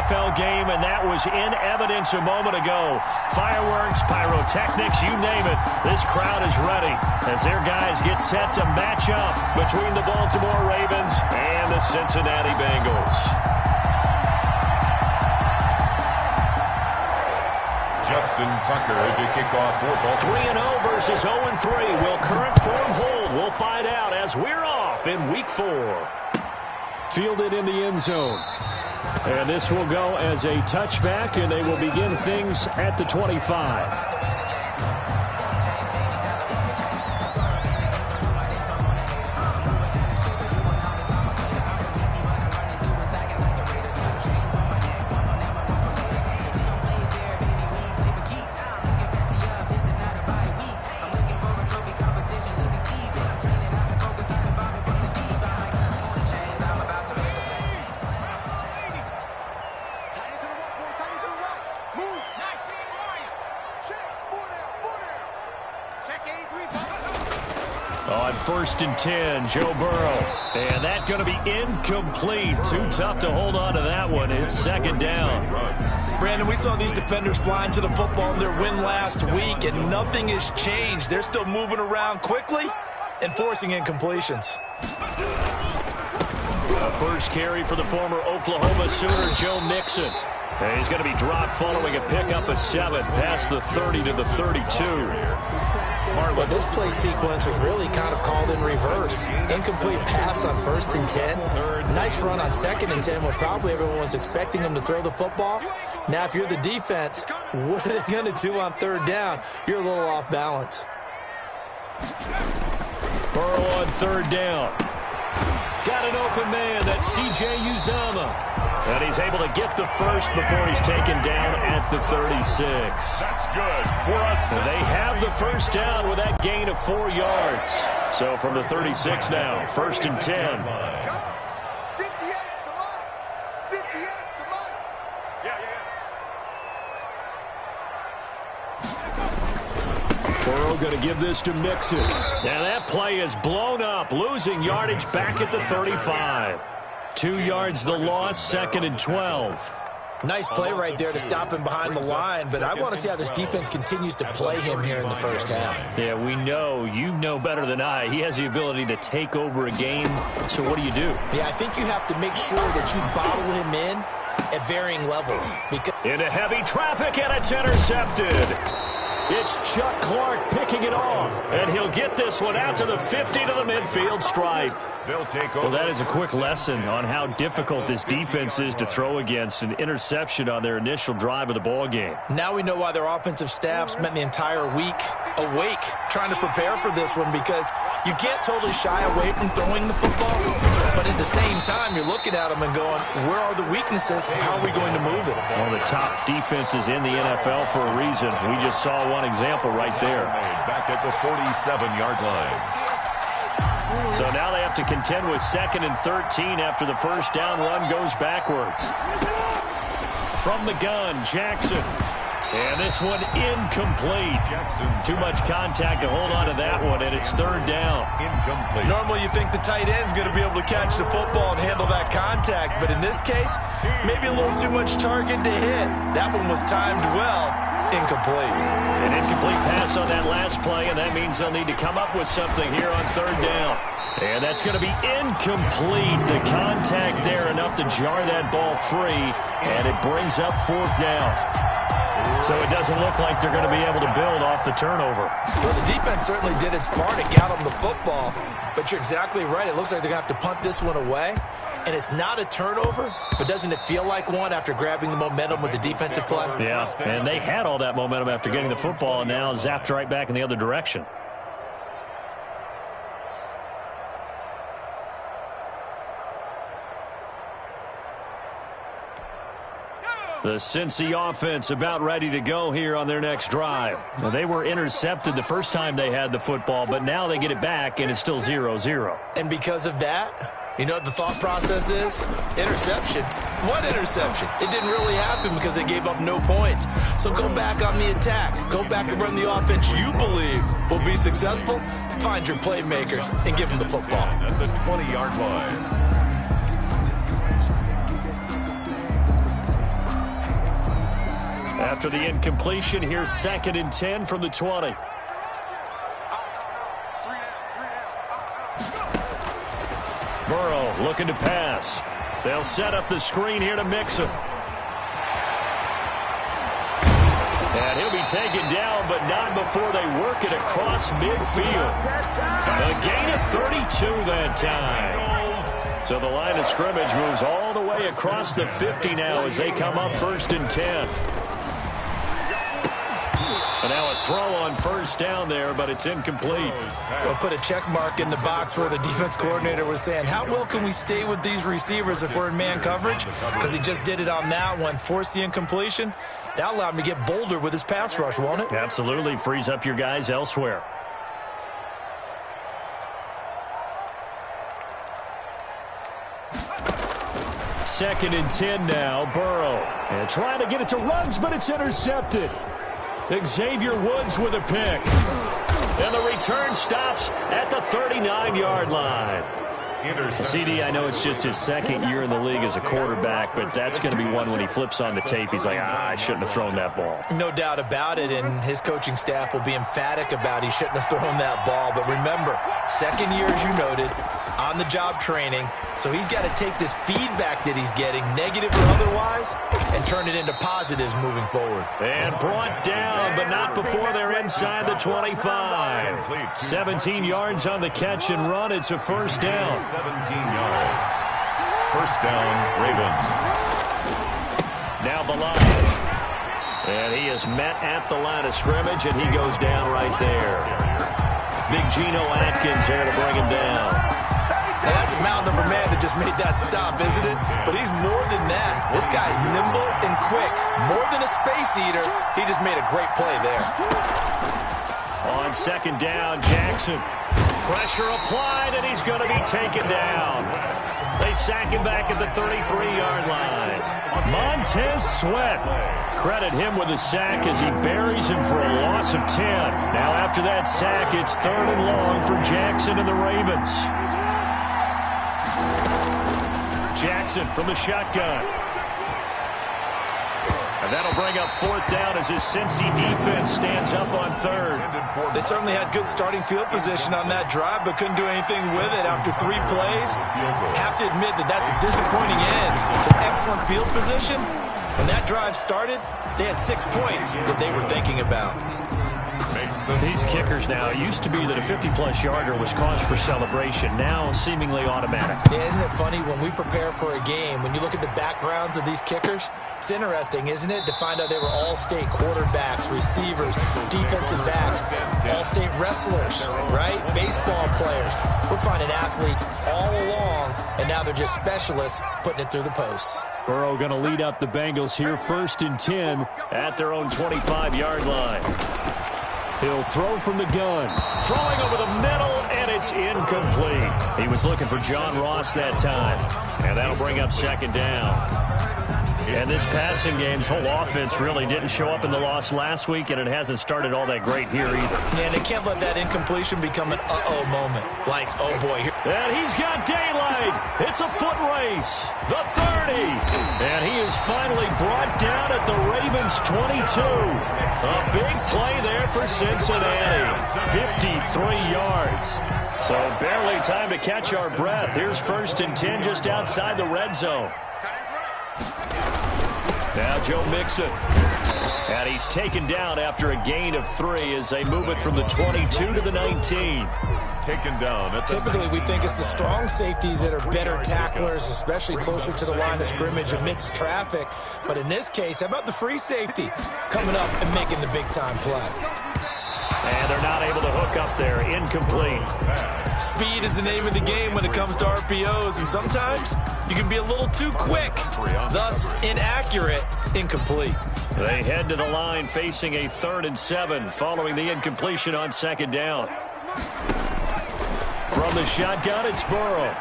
NFL game, and that was in evidence a moment ago. Fireworks, pyrotechnics, you name it. This crowd is ready as their guys get set to match up between the Baltimore Ravens and the Cincinnati Bengals. Justin Tucker to kick off for Baltimore. 3-0 versus 0-3. Will current form hold? We'll find out as we're off in Week 4. Fielded in the end zone. And this will go as a touchback, and they will begin things at the 25. On 1st and 10, Joe Burrow. And that's going to be incomplete. Too tough to hold on to that one. It's 2nd down. Brandon, we saw these defenders flying to the football in their win last week, and nothing has changed. They're still moving around quickly and forcing incompletions. A first carry for the former Oklahoma Sooner, Joe Mixon. And he's going to be dropped following a pickup of 7 past the 30 to the 32. Well, this play sequence was really kind of called in reverse. Incomplete pass on 1st and 10. Nice run on 2nd and 10 when probably everyone was expecting him to throw the football. Now, if you're the defense, what are they going to do on 3rd down? You're a little off balance. Burrow on 3rd down. Got an open man. That's C.J. Uzomah. And he's able to get the first before he's taken down at the 36. That's good for us. And they have the first down with that gain of 4 yards. So from the 36 now, 1st and 10. Burrow going to give this to Mixon. Now that play is blown up, losing yardage back at the 35. 2 yards the loss, 2nd and 12. Nice play right there to stop him behind the line, but I want to see how this defense continues to play him here in the first half. Yeah, we know. You know better than I. He has the ability to take over a game, so what do you do? Yeah, I think you have to make sure that you bottle him in at varying levels. Into heavy traffic, and it's intercepted. It's Chuck Clark picking it off, and he'll get this one out to the 50 to the midfield stripe. They'll take over. Well, that is a quick lesson on how difficult this defense is to throw against. An interception on their initial drive of the ball game. Now we know why their offensive staff spent the entire week awake trying to prepare for this one, because you can't totally shy away from throwing the football, but at the same time you're looking at them and going, where are the weaknesses? How are we going to move it? One of the top defenses in the NFL for a reason. We just saw one example right there. Back at the 47-yard line. So now they have to contend with 2nd and 13 after the first down run goes backwards. From the gun, Jackson. And this one incomplete. Too much contact to hold on to that one, and it's 3rd down. Incomplete. Normally you think the tight end's going to be able to catch the football and handle that contact, but in this case, maybe a little too much target to hit. That one was timed well. Incomplete. An incomplete pass on that last play, and that means they'll need to come up with something here on 3rd down. And that's going to be incomplete. The contact there enough to jar that ball free, and it brings up 4th down. So it doesn't look like they're going to be able to build off the turnover. Well, the defense certainly did its part to get them the football, but you're exactly right. It looks like they're going to have to punt this one away. And it's not a turnover, but doesn't it feel like one after grabbing the momentum with the defensive play? Yeah, and they had all that momentum after getting the football, and now zapped right back in the other direction. The Cincy offense about ready to go here on their next drive. Well, they were intercepted the first time they had the football, but now they get it back, and it's still 0-0. And because of that, you know what the thought process is? Interception. What interception? It didn't really happen because they gave up no points. So go back on the attack. Go back and run the offense you believe will be successful. Find your playmakers and give them the football. At the 20-yard line. After the incompletion, here's 2nd and 10 from the 20. Burrow looking to pass. They'll set up the screen here to Mixon. And he'll be taken down, but not before they work it across midfield. A gain of 32 that time. So the line of scrimmage moves all the way across the 50 now as they come up 1st and 10. And now a throw on 1st down there, but it's incomplete. They'll put a check mark in the box where the defense coordinator was saying, how well can we stay with these receivers if we're in man coverage? Because he just did it on that one, forced the incompletion. That allowed him to get bolder with his pass rush, won't it? Absolutely. Frees up your guys elsewhere. Second and 10 now. Burrow. And trying to get it to Ruggs, but it's intercepted. Xavier Woods with a pick. And the return stops at the 39-yard line. CD, I know it's just his 2nd year in the league as a quarterback, but that's going to be one when he flips on the tape. He's like, I shouldn't have thrown that ball. No doubt about it, and his coaching staff will be emphatic about he shouldn't have thrown that ball. But remember, 2nd year, as you noted, on-the-job training, so he's got to take this feedback that he's getting, negative or otherwise, and turn it into positives moving forward. And brought down, but not before they're inside the 25. 17 yards on the catch and run. It's a 1st down. 17 yards. 1st down, Ravens. Now the line. And he is met at the line of scrimmage, and he goes down right there. Big Geno Atkins here to bring him down. Now that's a mountain of a man that just made that stop, isn't it? But he's more than that. This guy's nimble and quick. More than a space eater, he just made a great play there. On 2nd down, Jackson. Pressure applied, and he's going to be taken down. They sack him back at the 33-yard line. Montez Sweat. Credit him with a sack as he buries him for a loss of 10. Now after that sack, it's 3rd and long for Jackson and the Ravens. Jackson from the shotgun. And that'll bring up 4th down as his Cincy defense stands up on 3rd. They certainly had good starting field position on that drive, but couldn't do anything with it after 3 plays. Have to admit that that's a disappointing end to excellent field position. When that drive started, they had 6 points that they were thinking about. These kickers now, it used to be that a 50-plus yarder was cause for celebration. Now, seemingly automatic. Yeah, isn't it funny when we prepare for a game, when you look at the backgrounds of these kickers, it's interesting, isn't it, to find out they were all-state quarterbacks, receivers, defensive backs, all-state wrestlers, right? Baseball players. We're finding athletes all along, and now they're just specialists putting it through the posts. Burrow going to lead up the Bengals here 1st and 10 at their own 25-yard line. He'll throw from the gun. Throwing over the middle, and it's incomplete. He was looking for John Ross that time. And that'll bring up 2nd down. And this passing game's whole offense really didn't show up in the loss last week, and it hasn't started all that great here either. Yeah, and they can't let that incompletion become an uh-oh moment. Like, oh, boy. And he's got daylight. It's a foot race. The 30. And he is finally brought down at the Ravens' 22. A big play there for Cincinnati. 53 yards. So barely time to catch our breath. Here's 1st and 10 just outside the red zone. Now Joe Mixon. And he's taken down after a gain of 3 as they move it from the 22 to the 19. Taken down. Typically, we think it's the strong safeties that are better tacklers, especially closer to the line of scrimmage amidst traffic. But in this case, how about the free safety coming up and making the big-time play? And they're not able to hook up there. Incomplete. Speed is the name of the game when it comes to RPOs, and sometimes you can be a little too quick, thus inaccurate, incomplete. They head to the line facing a 3rd and 7 following the incompletion on 2nd down. From the shotgun, it's Burrow.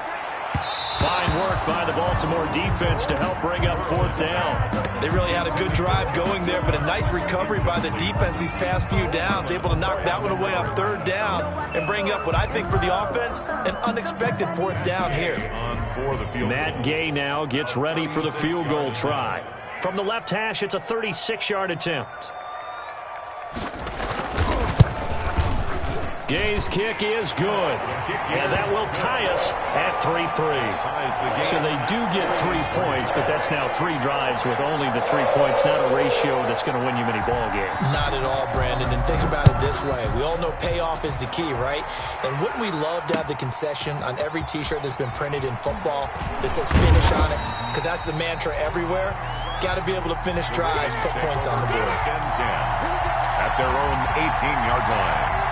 Fine work by the Baltimore defense to help bring up 4th down. They really had a good drive going there, but a nice recovery by the defense these past few downs, able to knock that one away on 3rd down and bring up what I think for the offense, an unexpected 4th down here. Matt Gay now gets ready for the field goal try. From the left hash, it's a 36-yard attempt. Gay's kick is good, and that will tie us at 3-3. So they do get 3 points, but that's now 3 drives with only the 3 points, not a ratio that's going to win you many ball games. Not at all, Brandon, and think about it this way. We all know payoff is the key, right? And wouldn't we love to have the concession on every T-shirt that's been printed in football that says finish on it? Because that's the mantra everywhere. Got to be able to finish drives, put points on the board. At their own 18-yard line.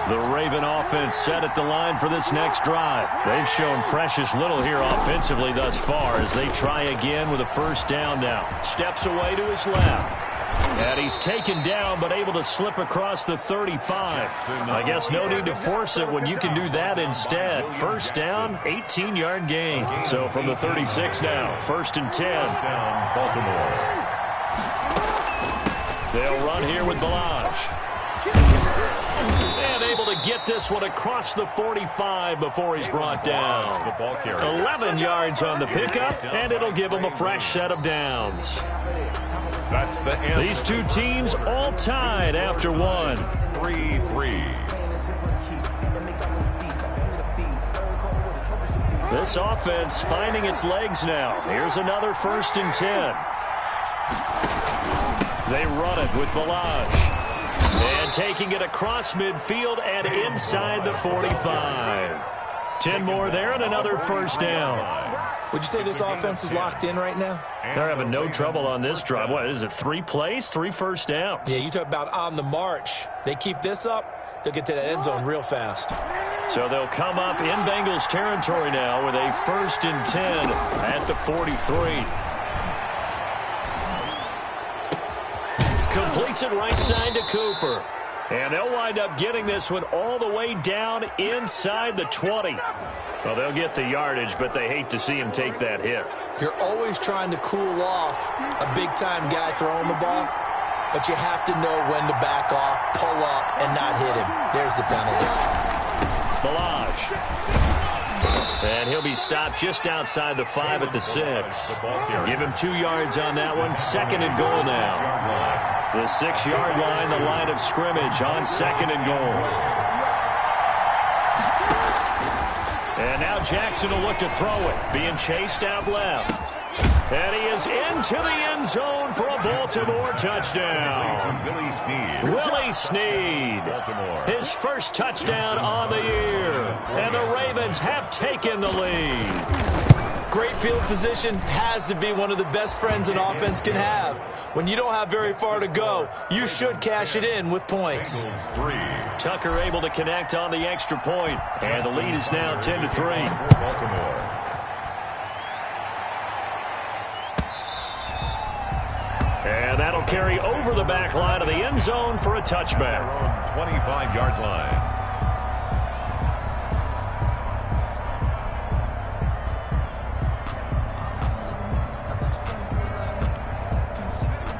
The Raven offense set at the line for this next drive. They've shown precious little here offensively thus far as they try again with a first down now. Steps away to his left. And he's taken down but able to slip across the 35. I guess no need to force it when you can do that instead. First down, 18-yard gain. So from the 36 now, 1st and 10. Baltimore. They'll run here with Balaj. And able to get this one across the 45 before he's brought down. 11 yards on the pickup, and it'll give him a fresh set of downs. That's the end. These two teams all tied after one. 3-3. This offense finding its legs now. Here's another 1st and 10. They run it with Balaj. And taking it across midfield and inside the 45. 10 more there and another first down. Would you say this offense is locked in right now? They're having no trouble on this drive. What is it, 3 plays, 3 first downs? Yeah, you talk about on the march. They keep this up, they'll get to that end zone real fast. So they'll come up in Bengals territory now with a 1st and 10 at the 43. Completes it right side to Cooper. And they'll wind up getting this one all the way down inside the 20. Well, they'll get the yardage, but they hate to see him take that hit. You're always trying to cool off a big-time guy throwing the ball, but you have to know when to back off, pull up, and not hit him. There's the penalty. Balaj. And he'll be stopped just outside the 5 at the 6. Give him 2 yards on that one. 2nd and goal now. The 6-yard line, the line of scrimmage on 2nd and goal. And now Jackson will look to throw it. Being chased out left. And he is into the end zone for a Baltimore touchdown. Willie Snead. His first touchdown on the year. And the Ravens have taken the lead. Great field position has to be one of the best friends an offense can have. When you don't have very far to go, you should cash it in with points. Tucker able to connect on the extra point. And the lead is now 10-3. Baltimore. And that'll carry over the back line of the end zone for a touchback. 25-yard line.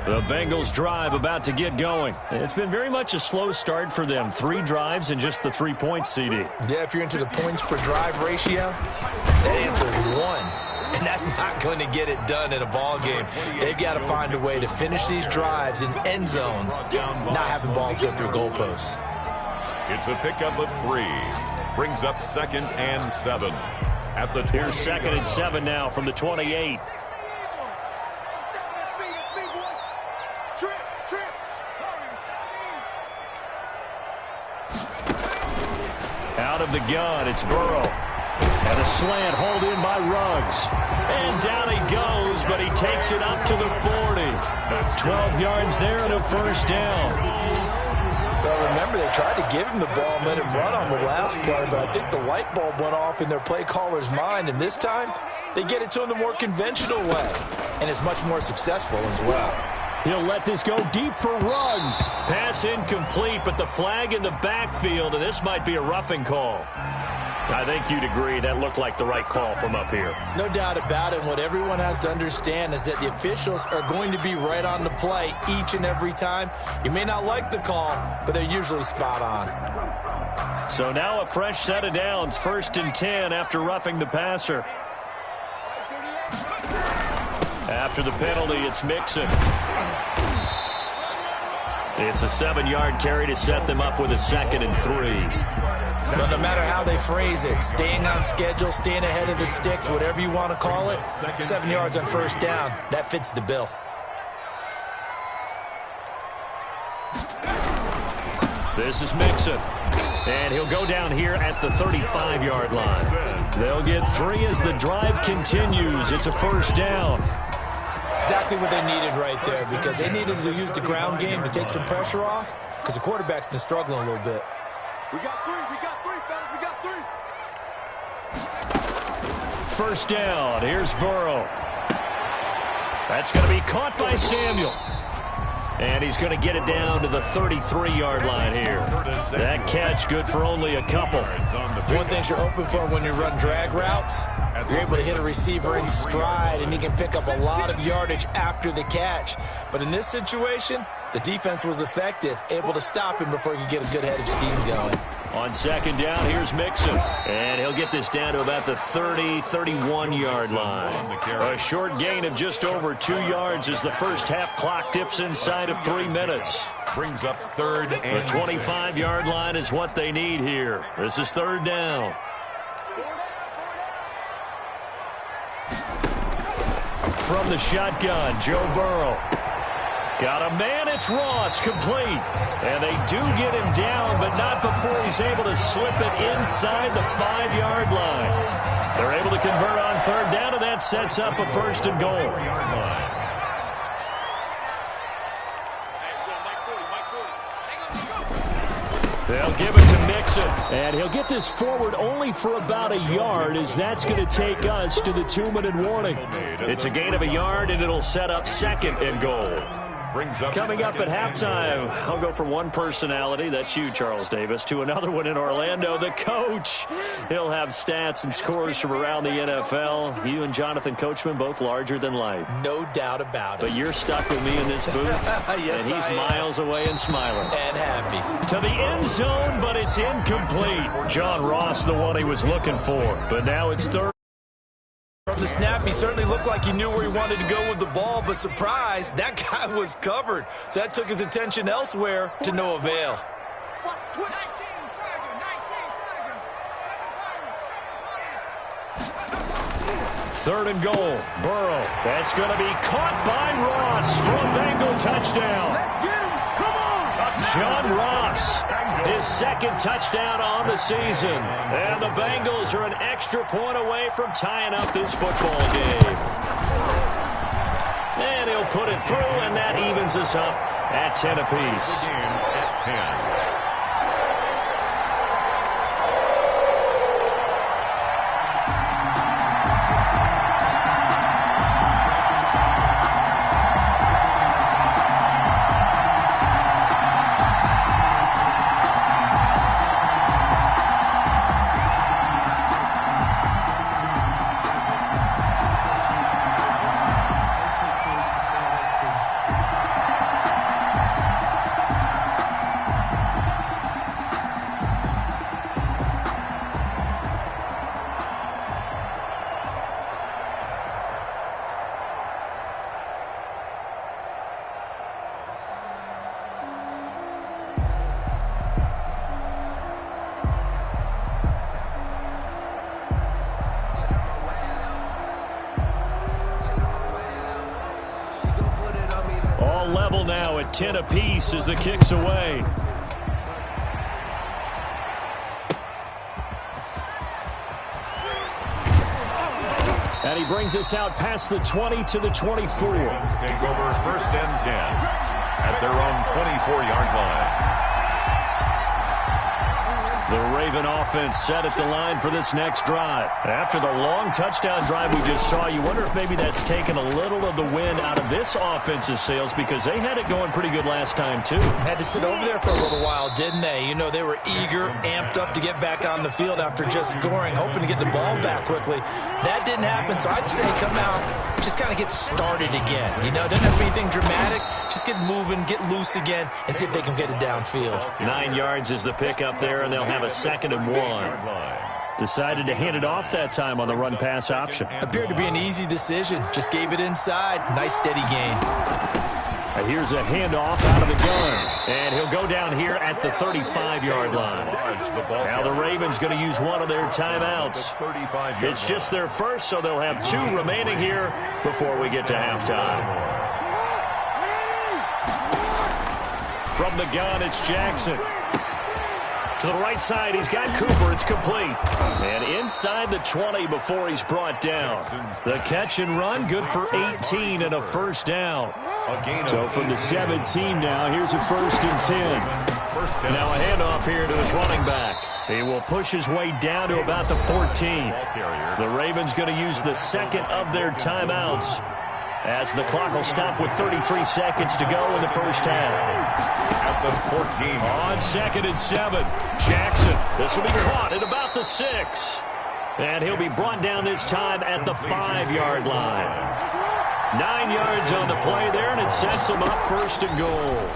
The Bengals drive about to get going. It's been very much a slow start for them. 3 drives and just the 3 points, CD. Yeah, if you're into the points per drive ratio, that answer is 1. And that's not going to get it done in a ball game. They've got to find a way to finish these drives in end zones, not having balls go through goalposts. It's a pickup of 3. Brings up 2nd and 7. At the 20. Here's 2nd and 7 now from the 28. Out of the gun, it's Burrow. And a slant hauled in by Ruggs. And down he goes, but he takes it up to the 40. 12 yards there and a first down. Well, remember, they tried to give him the ball and let him run on the last play, but I think the light bulb went off in their play caller's mind, and this time they get it to him the more conventional way, and it's much more successful as well. He'll let this go deep for Ruggs. Pass incomplete, but the flag in the backfield, and this might be a roughing call. I think you'd agree that looked like the right call from up here. No doubt about it. What everyone has to understand is that the officials are going to be right on the play each and every time. You may not like the call, but they're usually spot on. So now a fresh set of downs, 1st and 10 after roughing the passer. After the penalty, it's Mixon. It's a 7-yard carry to set them up with a 2nd and 3. Well, no matter how they phrase it, staying on schedule, staying ahead of the sticks, whatever you want to call it, 7 yards on 1st down, that fits the bill. This is Mixon. And he'll go down here at the 35-yard line. They'll get 3 as the drive continues. It's a 1st down. Exactly what they needed right there, because they needed to use the ground game to take some pressure off, because the quarterback's been struggling a little bit. We got 3, fellas, we got 3. 1st down, here's Burrow. That's going to be caught by Samuel. And he's going to get it down to the 33-yard line here. That catch good for only a couple. One thing you're hoping for when you run drag routes, you're able to hit a receiver in stride, and he can pick up a lot of yardage after the catch. But in this situation, the defense was effective, able to stop him before he could get a good head of steam going. On 2nd down, here's Mixon. And he'll get this down to about the 30, 31-yard line. A short gain of just over 2 yards as the first half clock dips inside of 3 minutes. Brings up 3rd and the 25-yard line is what they need here. This is 3rd down. From the shotgun, Joe Burrow. Got a man, it's Ross, complete. And they do get him down, but not before he's able to slip it inside the 5-yard line. They're able to convert on 3rd down, and that sets up a 1st and goal. They'll give it to Mixon. And he'll get this forward only for about a yard, as that's going to take us to the 2-minute warning. It's a gain of a yard, and it'll set up 2nd and goal. Coming up at halftime, I'll go from one personality, that's you, Charles Davis, to another one in Orlando, the coach. He'll have stats and scores from around the NFL. You and Jonathan Coachman, both larger than life. No doubt about it. But you're stuck with me in this booth, yes, and he's miles away and smiling. And happy. To the end zone, but it's incomplete. John Ross, the one he was looking for, but now it's 3rd. From the snap, he certainly looked like he knew where he wanted to go with the ball, but surprise, that guy was covered. So that took his attention elsewhere to no avail. 3rd and goal. Burrow. That's going to be caught by Ross for a Bengal touchdown. Let's get him. Come on. John Ross, his 2nd touchdown on the season. And the Bengals are an extra point away from tying up this football game. And he'll put it through, and that evens us up at 10 apiece. At 10. Level now at 10 apiece as the kick's away. And he brings us out past the 20 to the 24. Take over 1st and 10 at their own 24-yard line. The Raven offense set at the line for this next drive. After the long touchdown drive we just saw, you wonder if maybe that's taken a little of the wind out of this offense's sails, because they had it going pretty good last time, too. Had to sit over there for a little while, didn't they? You know, they were eager, amped up to get back on the field after just scoring, hoping to get the ball back quickly. That didn't happen, so I'd say come out, just kind of get started again. You know, doesn't have to be anything dramatic. Just get moving, get loose again, and see if they can get it downfield. 9 yards is the pickup there, and they'll have a 2nd and 1. Decided to hand it off that time on the run-pass option. Appeared to be an easy decision. Just gave it inside. Nice steady gain. Here's a handoff out of the gun. And he'll go down here at the 35-yard line. Now the Ravens going to use one of their timeouts. It's just their first, so they'll have 2 remaining here before we get to halftime. From the gun, it's Jackson. To the right side, he's got Cooper. It's complete. And inside the 20 before he's brought down. The catch and run, good for 18 and a first down. So from the 17 now, here's a 1st and 10. Now a handoff here to his running back. He will push his way down to about the 14. The Ravens going to use the 2nd of their timeouts, as the clock will stop with 33 seconds to go in the first half. At the 14. On 2nd and 7, Jackson. This will be caught at about the 6. And he'll be brought down this time at the 5-yard line. 9 yards on the play there, and it sets him up 1st and goal.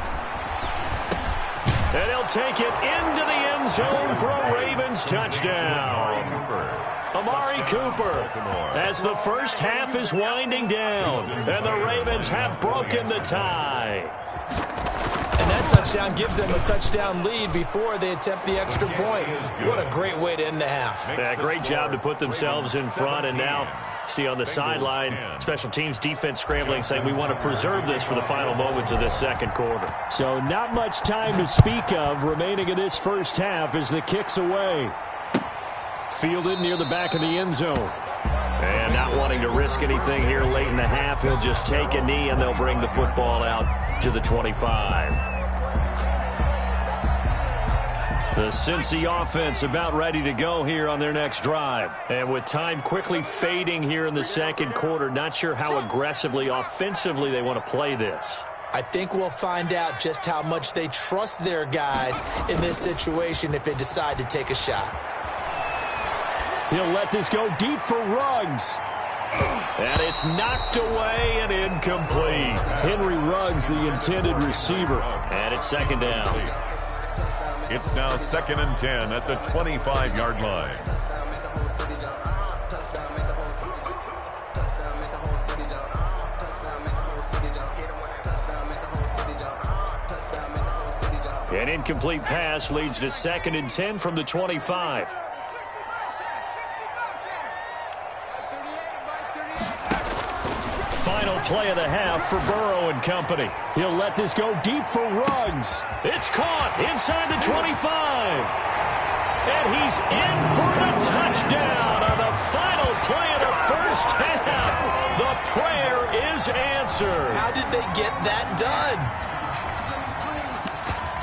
And he'll take it into the end zone for a Ravens touchdown. Amari Cooper, as the first half is winding down, and the Ravens have broken the tie. And that touchdown gives them a touchdown lead before they attempt the extra point. What a great way to end the half. Yeah, great job to put themselves in front, and now see on the sideline, special teams defense scrambling, saying we want to preserve this for the final moments of this 2nd quarter. So not much time to speak of remaining in this first half as the kick's away. Fielded near the back of the end zone. And not wanting to risk anything here late in the half, he'll just take a knee and they'll bring the football out to the 25. The Cincy offense about ready to go here on their next drive. And with time quickly fading here in the 2nd quarter, not sure how aggressively, offensively they want to play this. I think we'll find out just how much they trust their guys in this situation if they decide to take a shot. He'll let this go deep for Ruggs. And it's knocked away and incomplete. Henry Ruggs, the intended receiver. And it's 2nd down. It's now 2nd and 10 at the 25-yard line. An incomplete pass leads to 2nd and 10 from the 25. Final play of the half for Burrow and company. He'll let this go deep for Ruggs. It's caught inside the 25. And he's in for the touchdown on the final play of the first half. The prayer is answered. How did they get that done?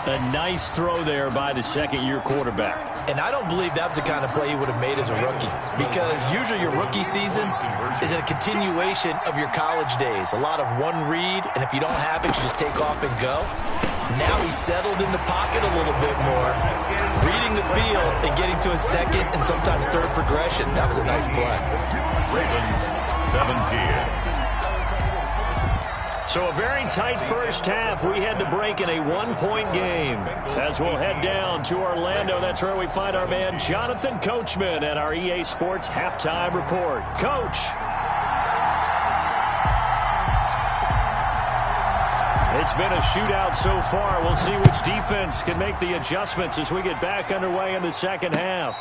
A nice throw there by the 2nd-year quarterback. And I don't believe that was the kind of play he would have made as a rookie, because usually your rookie season is a continuation of your college days. A lot of one read, and if you don't have it, you just take off and go. Now he's settled in the pocket a little bit more, reading the field and getting to his 2nd and sometimes 3rd progression. That was a nice play. Ravens 17. So a very tight first half. We had to break in a 1-point game. As we'll head down to Orlando, that's where we find our man Jonathan Coachman at our EA Sports Halftime Report. Coach. It's been a shootout so far. We'll see which defense can make the adjustments as we get back underway in the 2nd half.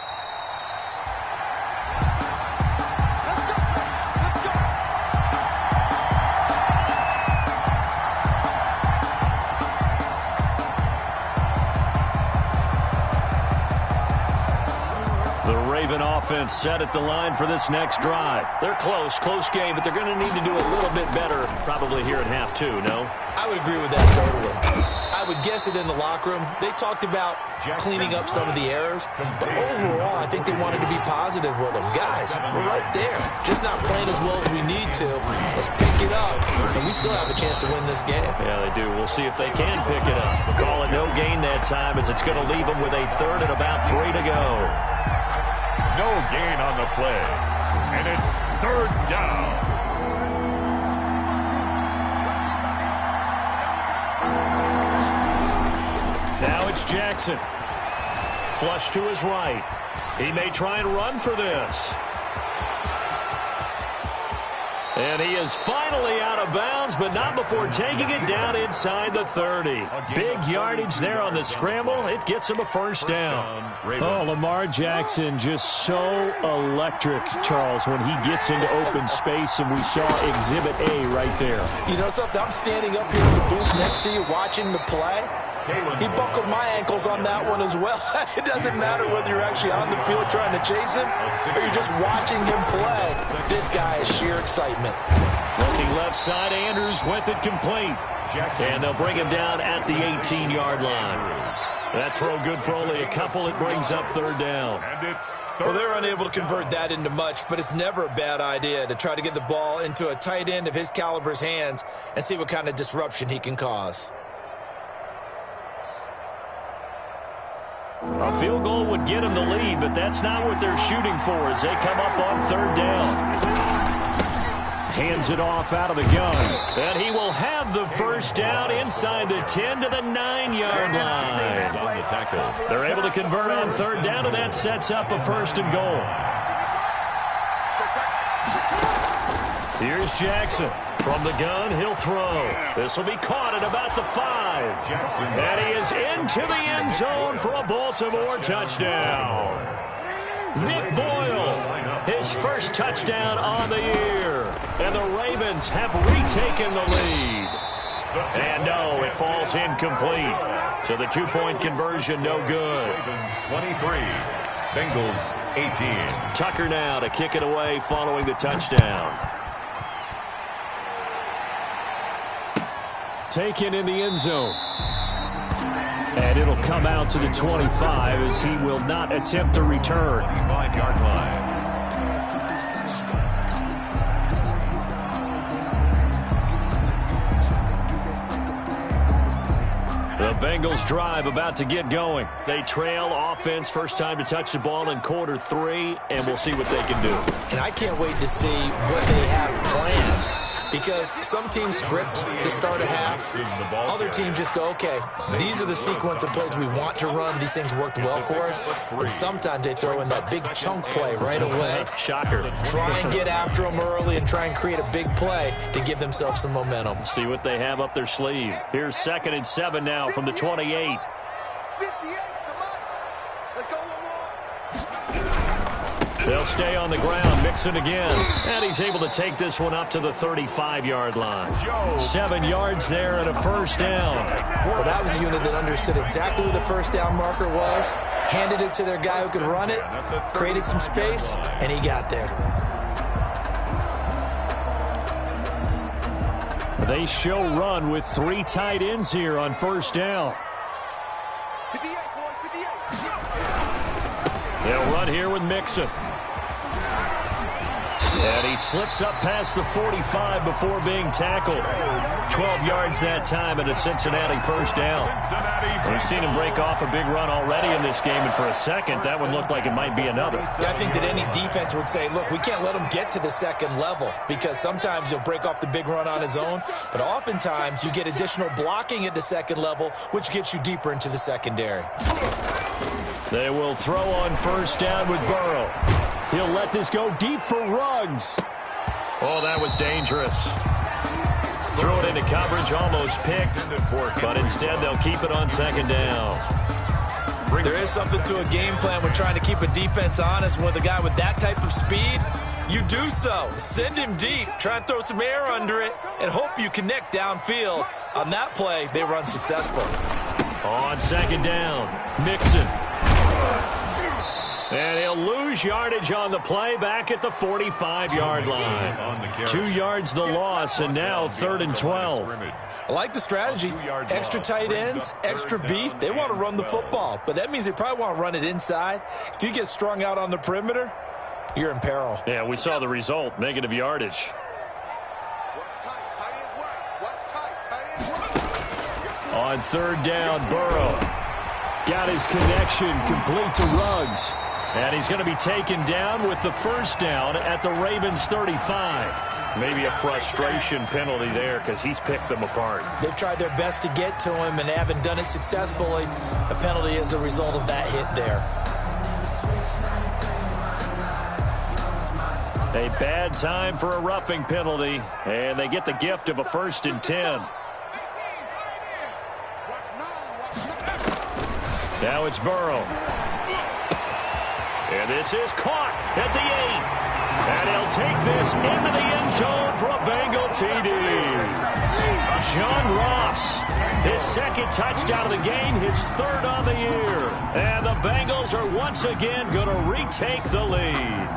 Offense set at the line for this next drive. They're close game, but they're going to need to do a little bit better probably here in half 2, no? I would agree with that totally. I would guess it in the locker room. They talked about cleaning up some of the errors, but overall, I think they wanted to be positive with them. Guys, we're right there. Just not playing as well as we need to. Let's pick it up, and we still have a chance to win this game. Yeah, they do. We'll see if they can pick it up. Call it no gain that time, as it's going to leave them with a 3rd and about 3 to go. No gain on the play. And it's 3rd down. Now it's Jackson. Flush to his right. He may try and run for this. And he is finally out of bounds, but not before taking it down inside the 30. Big yardage there on the scramble. It gets him a first down. Oh, Lamar Jackson just so electric, Charles, when he gets into open space, and we saw Exhibit A right there. You know something? I'm standing up here in the booth next to you watching the play. He buckled my ankles on that one as well. It doesn't matter whether you're actually on the field trying to chase him or you're just watching him play. This guy is sheer excitement. Looking left side, Andrews with it complete. And they'll bring him down at the 18-yard line. That throw good for only a couple. It brings up third down. Well, they're unable to convert that into much, but it's never a bad idea to try to get the ball into a tight end of his caliber's hands and see what kind of disruption he can cause. A field goal would get him the lead, but that's not what they're shooting for as they come up on third down. Hands it off out of the gun. And he will have the first down inside the 10 to the 9-yard line. On the tackle. They're able to convert on third down, and that sets up a first and goal. Here's Jackson. From the gun, he'll throw. This will be caught at about the 5. And he is into the end zone for a Baltimore touchdown. Nick Boyle, his first touchdown on the year. And the Ravens have retaken the lead. And no, it falls incomplete. So the two-point conversion no good. Ravens 23, Bengals 18. Tucker now to kick it away following the touchdown. Taken in the end zone. And it'll come out to the 25 as he will not attempt to return. 5-yard line. The Bengals drive about to get going. They trail offense, first time to touch the ball in quarter 3, and we'll see what they can do. And I can't wait to see what they have planned. Because some teams script to start a half. Other teams just go, okay, these are the sequence of plays we want to run. These things worked well for us. And sometimes they throw in that big chunk play right away. Shocker. Try and get after them early and try and create a big play to give themselves some momentum. See what they have up their sleeve. Here's 2nd and 7 now from the 28. 58, come on. Let's go one more. They'll stay on the ground, Mixon again. And he's able to take this one up to the 35-yard line. 7 yards there and a first down. Well, that was a unit that understood exactly where the first down marker was, handed it to their guy who could run it, created some space, and he got there. They show run with 3 tight ends here on first down. 58, boy, 58. They'll run here with Mixon. And he slips up past the 45 before being tackled. 12 yards that time and a Cincinnati first down. We've seen him break off a big run already in this game, and for a second, that one looked like it might be another. Yeah, I think that any defense would say, look, we can't let him get to the second level because sometimes he'll break off the big run on his own, but oftentimes you get additional blocking at the second level, which gets you deeper into the secondary. They will throw on first down with Burrow. He'll let this go deep for Ruggs. Oh, that was dangerous. Throw it into coverage, almost picked, but instead they'll keep it on second down. There is something to a game plan when trying to keep a defense honest with a guy with that type of speed. You do so. Send him deep, try and throw some air under it, and hope you connect downfield. On that play, they were unsuccessful. On second down, Mixon. And he'll lose yardage on the play back at the 45-yard line. 2 yards the loss, and now 3rd and 12. I like the strategy. Extra tight ends, extra beef. They want to run the football, but that means they probably want to run it inside. If you get strung out on the perimeter, you're in peril. Yeah, we saw the result, negative yardage. What's tight? Tight ends right. What's tight? Tight ends right. On third down, Burrow got his connection complete to Ruggs. And he's going to be taken down with the first down at the Ravens 35. Maybe a frustration penalty there because he's picked them apart. They've tried their best to get to him and haven't done it successfully. A penalty is a result of that hit there. A bad time for a roughing penalty, and they get the gift of a 1st and 10. Now it's Burrow. And this is caught at the 8. And he'll take this into the end zone for a Bengal TD. John Ross, his 2nd touchdown of the game, his 3rd on the year. And the Bengals are once again going to retake the lead.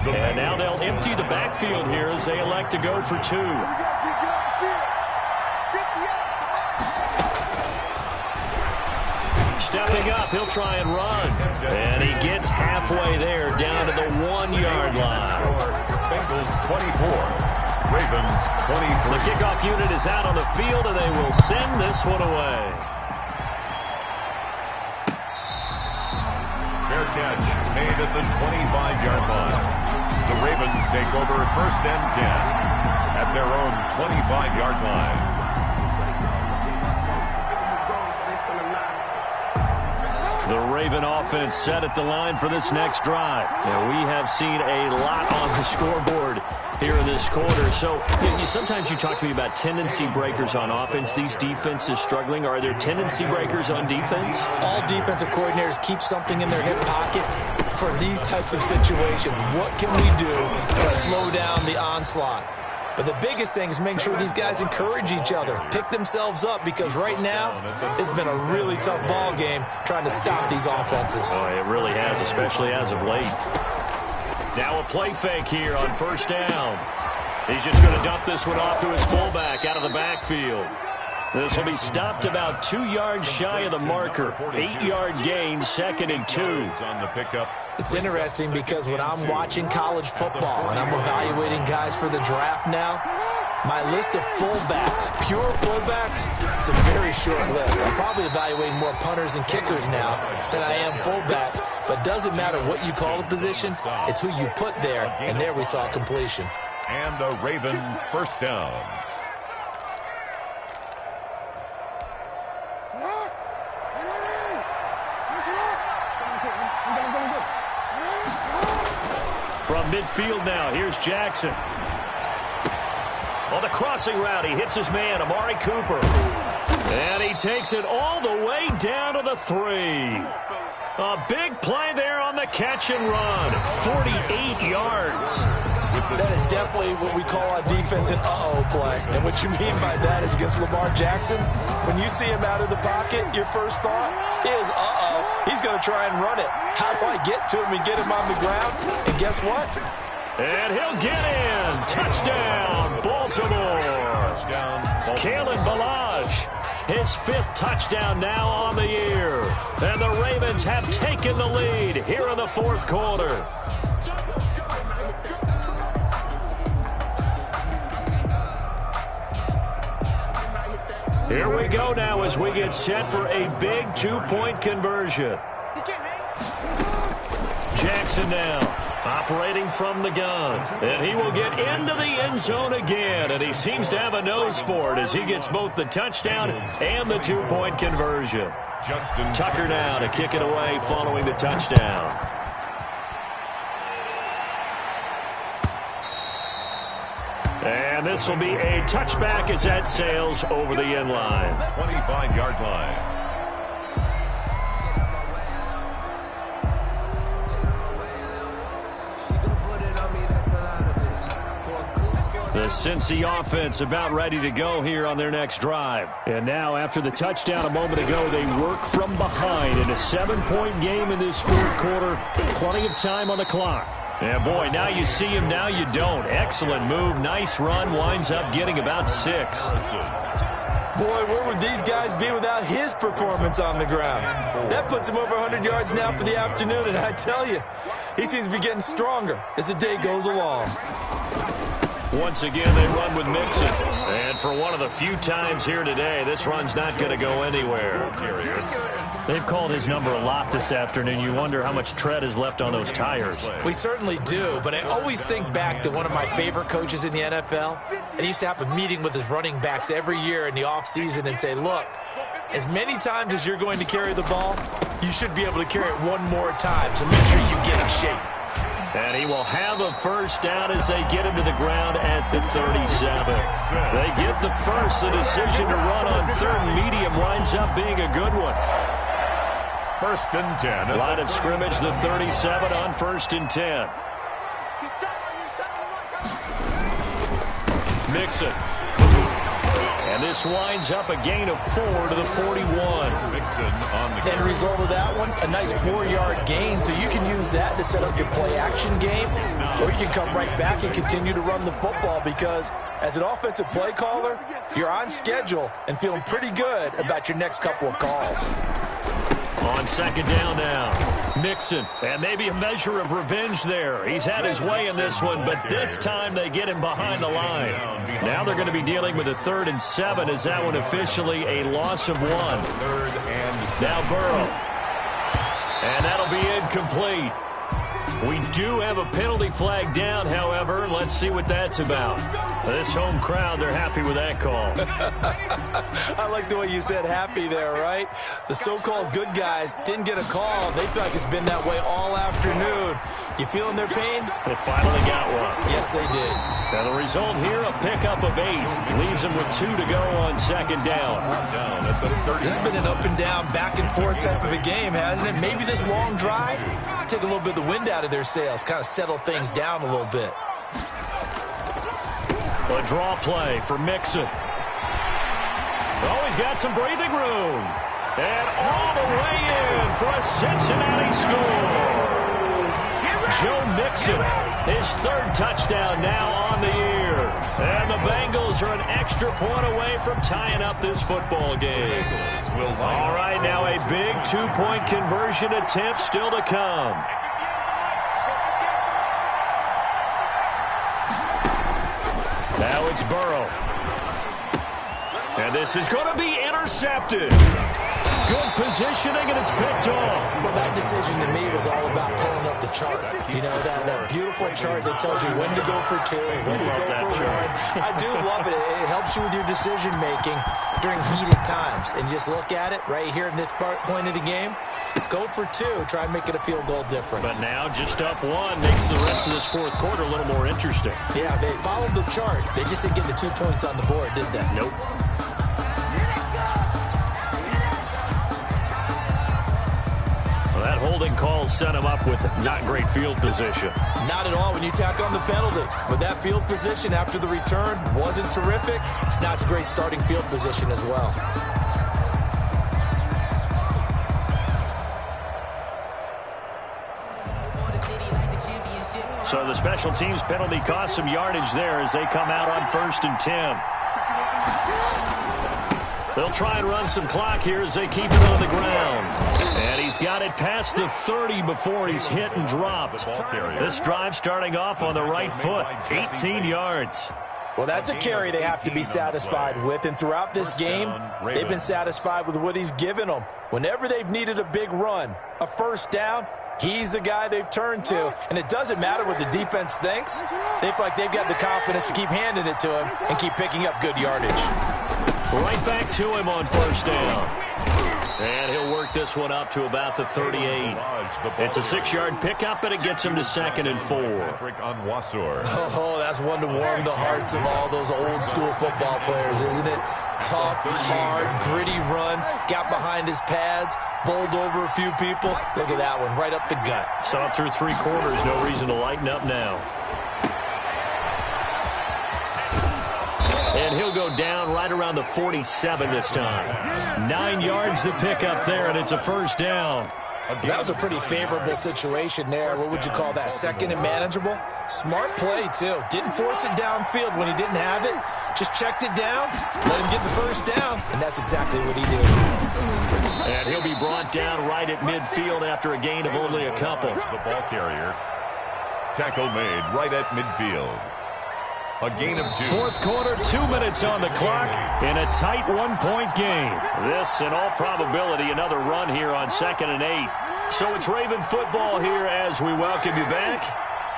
And now they'll empty the backfield here as they elect to go for 2. Stepping up, he'll try and run. And he gets halfway there, down to the 1-yard line. Bengals 24, Ravens 23. The kickoff unit is out on the field, and they will send this one away. Fair catch made at the 25-yard line. The Ravens take over 1st and 10 at their own 25-yard line. The Raven offense set at the line for this next drive. And we have seen a lot on the scoreboard here in this quarter. So sometimes you talk to me about tendency breakers on offense. These defenses struggling. Are there tendency breakers on defense? All defensive coordinators keep something in their hip pocket for these types of situations. What can we do to slow down the onslaught? But the biggest thing is making sure these guys encourage each other, pick themselves up, because right now it's been a really tough ball game trying to stop these offenses. Oh, it really has, especially as of late. Now a play fake here on 1st down. He's just going to dump this one off to his fullback out of the backfield. This will be stopped about 2 yards shy of the marker. 8-yard gain, 2nd and 2. On the pickup. It's interesting because when I'm watching college football and I'm evaluating guys for the draft now, my list of fullbacks, pure fullbacks, it's a very short list. I'm probably evaluating more punters and kickers now than I am fullbacks. But it doesn't matter what you call the position, it's who you put there, and there we saw completion. And a Raven 1st down. From midfield now, here's Jackson. On the crossing route, he hits his man, Amari Cooper. And he takes it all the way down to the 3. A big play there on the catch and run. 48 yards. That is definitely what we call on defense an uh-oh play. And what you mean by that is against Lamar Jackson, when you see him out of the pocket, your first thought is, uh-oh, he's going to try and run it. How do I get to him and get him on the ground? And guess what? And he'll get in. Touchdown, Baltimore. Touchdown. Kalen Ballage, his 5th touchdown now on the year. And the Ravens have taken the lead here in the 4th quarter. Here we go now as we get set for a big 2-point conversion. Jackson now operating from the gun. And he will get into the end zone again. And he seems to have a nose for it as he gets both the touchdown and the 2-point conversion. Justin Tucker now to kick it away following the touchdown. And this will be a touchback as that sails over the end line. 25-yard line. The Cincy offense about ready to go here on their next drive. And now after the touchdown a moment ago, they work from behind in a 7-point game in this 4th quarter. Plenty of time on the clock. And boy, now you see him, now you don't. Excellent move, nice run, winds up getting about 6. Boy, where would these guys be without his performance on the ground? That puts him over 100 yards now for the afternoon, and I tell you, he seems to be getting stronger as the day goes along. Once again, they run with Mixon. And for one of the few times here today, this run's not going to go anywhere. They've called his number a lot this afternoon. You wonder how much tread is left on those tires. We certainly do, but I always think back to one of my favorite coaches in the NFL. And he used to have a meeting with his running backs every year in the offseason and say, look, as many times as you're going to carry the ball, you should be able to carry it one more time, so make sure you get in shape. And he will have a first down as they get him to the ground at the 37. They get the first. The decision to run on third and medium winds up being a good one. First and 10. Line of scrimmage, the 37 on first and 10. Mixon. And this winds up a gain of 4 to the 41. Mixon on the End result of that one, a nice 4-yard gain, so you can use that to set up your play-action game, or you can come right back and continue to run the football because as an offensive play caller, you're on schedule and feeling pretty good about your next couple of calls. On second down now, Mixon, and maybe a measure of revenge there. He's had his way in this one, but this time they get him behind the line. Now they're going to be dealing with a 3rd and 7. Is that one officially a loss of 1? 3rd and 7. Now Burrow, and that'll be incomplete. We do have a penalty flag down, however. Let's see what that's about. This home crowd, they're happy with that call. I like the way you said happy there, right? The so-called good guys didn't get a call. They feel like it's been that way all afternoon. You feeling their pain? They finally got one. Yes, they did. Now the result here, a pickup of 8. Leaves them with 2 to go on second down. This has been an up and down, back and forth type of a game, hasn't it? Maybe this long drive take a little bit of the wind out of their sails, kind of settle things down a little bit. A draw play for Mixon. Oh, he's got some breathing room. And all the way in for a Cincinnati score. Joe Mixon, his 3rd touchdown now on the year. And the Bengals are an extra point away from tying up this football game. All right, now a big 2-point conversion attempt still to come. Now it's Burrow. And this is going to be intercepted. Good positioning, and it's picked off. Well, that decision to me was all about pulling up the chart. You know, that beautiful chart that tells you when to go for 2, when to go for 1. I do love it. It helps you with your decision-making during heated times. And just look at it right here in this point of the game. Go for 2. Try and make it a field goal difference. But now just up 1 makes the rest of this 4th quarter a little more interesting. Yeah, they followed the chart. They just didn't get the 2 points on the board, did they? Nope. That holding call set him up with not great field position. Not at all when you tack on the penalty. But that field position after the return wasn't terrific. It's not a great starting field position as well. So the special teams penalty cost some yardage there as they come out on 1st and 10. They'll try and run some clock here as they keep it on the ground. And he's got it past the 30 before he's hit and dropped. This drive starting off on the right foot, 18 yards. Well, that's a carry they have to be satisfied with. And throughout this game, they've been satisfied with what he's given them. Whenever they've needed a big run, a first down, he's the guy they've turned to. And it doesn't matter what the defense thinks. They feel like they've got the confidence to keep handing it to him and keep picking up good yardage. Right back to him on first down. And he'll work this one up to about the 38. It's a 6-yard pickup, and it gets him to 2nd and 4. Oh, that's one to warm the hearts of all those old-school football players, isn't it? Tough, hard, gritty run, got behind his pads, bowled over a few people. Look at that one, right up the gut. Saw it through 3 quarters, no reason to lighten up now. And he'll go down right around the 47 this time. 9 yards to pick up there, and it's a first down. That was a pretty favorable situation there. What would you call that? 2nd and manageable? Smart play, too. Didn't force it downfield when he didn't have it. Just checked it down, let him get the first down, and that's exactly what he did. And he'll be brought down right at midfield after a gain of only a couple. The ball carrier. Tackle made right at midfield. A gain of 2. Fourth quarter, 2 minutes on the clock in a tight one-point game. This, in all probability, another run here on 2nd and 8. So it's Raven football here as we welcome you back.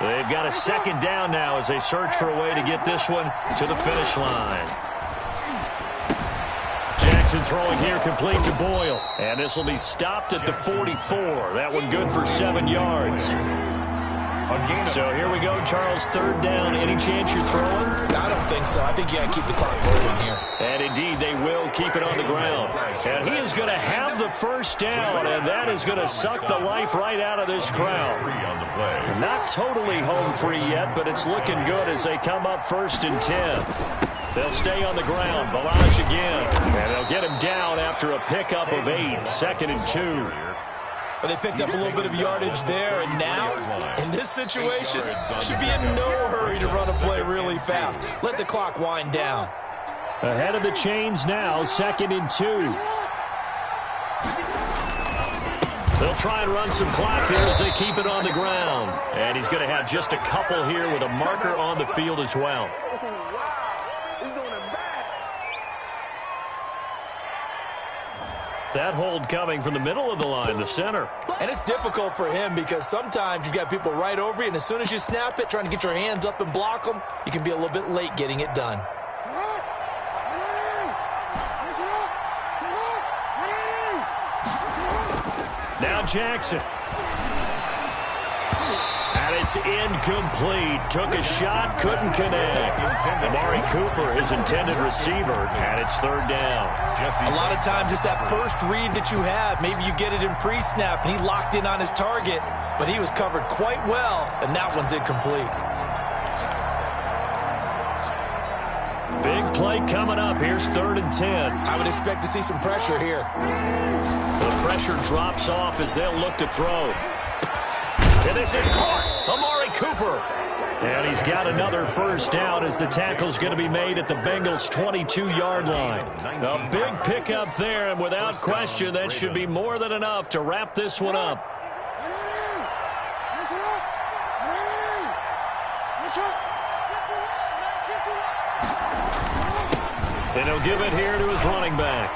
They've got a second down now as they search for a way to get this one to the finish line. Jackson throwing here complete to Boyle. And this will be stopped at the 44. That one good for 7 yards. So here we go, Charles, third down. Any chance you're throwing? I don't think so. I think you got to keep the clock rolling here. And indeed, they will keep it on the ground. And he is going to have the first down, and that is going to suck the life right out of this crowd. Not totally home free yet, but it's looking good as they come up 1st and 10. They'll stay on the ground. Balazs again. And they'll get him down after a pickup of 8. 2nd and 2. Well, they picked up a little bit of yardage there, and now, in this situation, should be in no hurry to run a play really fast. Let the clock wind down. Ahead of the chains now, 2nd and 2. They'll try and run some clock here as they keep it on the ground. And he's going to have just a couple here with a marker on the field as well. That hold coming from the middle of the line, the center. And it's difficult for him because sometimes you've got people right over you, and as soon as you snap it, trying to get your hands up and block them, you can be a little bit late getting it done. Now Jackson. And it's incomplete. Took a shot, couldn't connect. Amari Cooper, his intended receiver, and it's third down. A lot of times it's that first read that you have. Maybe you get it in pre-snap, and he locked in on his target, but he was covered quite well, and that one's incomplete. Big play coming up. Here's 3rd and 10. I would expect to see some pressure here. The pressure drops off as they'll look to throw. And this is caught. Amari Cooper. And he's got another first down as the tackle's going to be made at the Bengals' 22-yard line. A big pickup there, and without question, that should be more than enough to wrap this one up. And he'll give it here to his running back.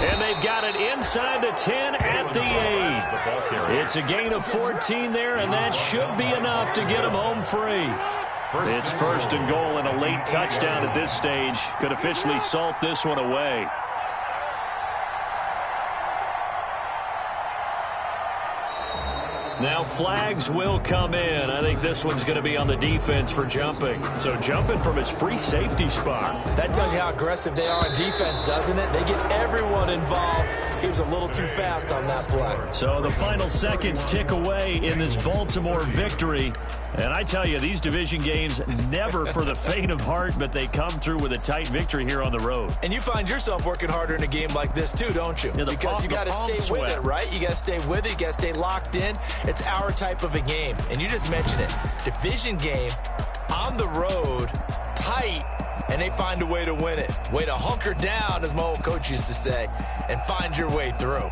And they've got it inside the 10 at the 8. It's a gain of 14 there, and that should be enough to get him home free. It's 1st and goal, and a late touchdown at this stage could officially salt this one away. Now flags will come in. I think this one's going to be on the defense for jumping. So jumping from his free safety spot. That tells you how aggressive they are on defense, doesn't it? They get everyone involved. He was a little too fast on that play. So the final seconds tick away in this Baltimore victory. And I tell you, these division games never for the faint of heart, but they come through with a tight victory here on the road. And you find yourself working harder in a game like this too, don't you? Yeah, because you got to stay with it, right? You got to stay with it. You got to stay locked in. It's our type of a game. And you just mentioned it. Division game, on the road, tight, and they find a way to win it. Way to hunker down, as my old coach used to say, and find your way through.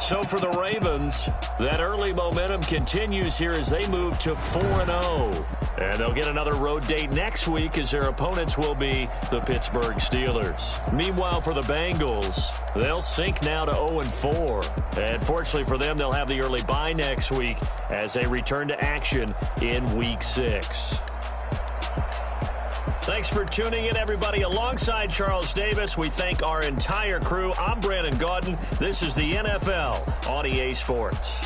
So for the Ravens, that early momentum continues here as they move to 4-0. And they'll get another road date next week as their opponents will be the Pittsburgh Steelers. Meanwhile, for the Bengals, they'll sink now to 0-4. And fortunately for them, they'll have the early bye next week as they return to action in Week 6. Thanks for tuning in, everybody. Alongside Charles Davis, we thank our entire crew. I'm Brandon Gaudin. This is the NFL on EA Sports.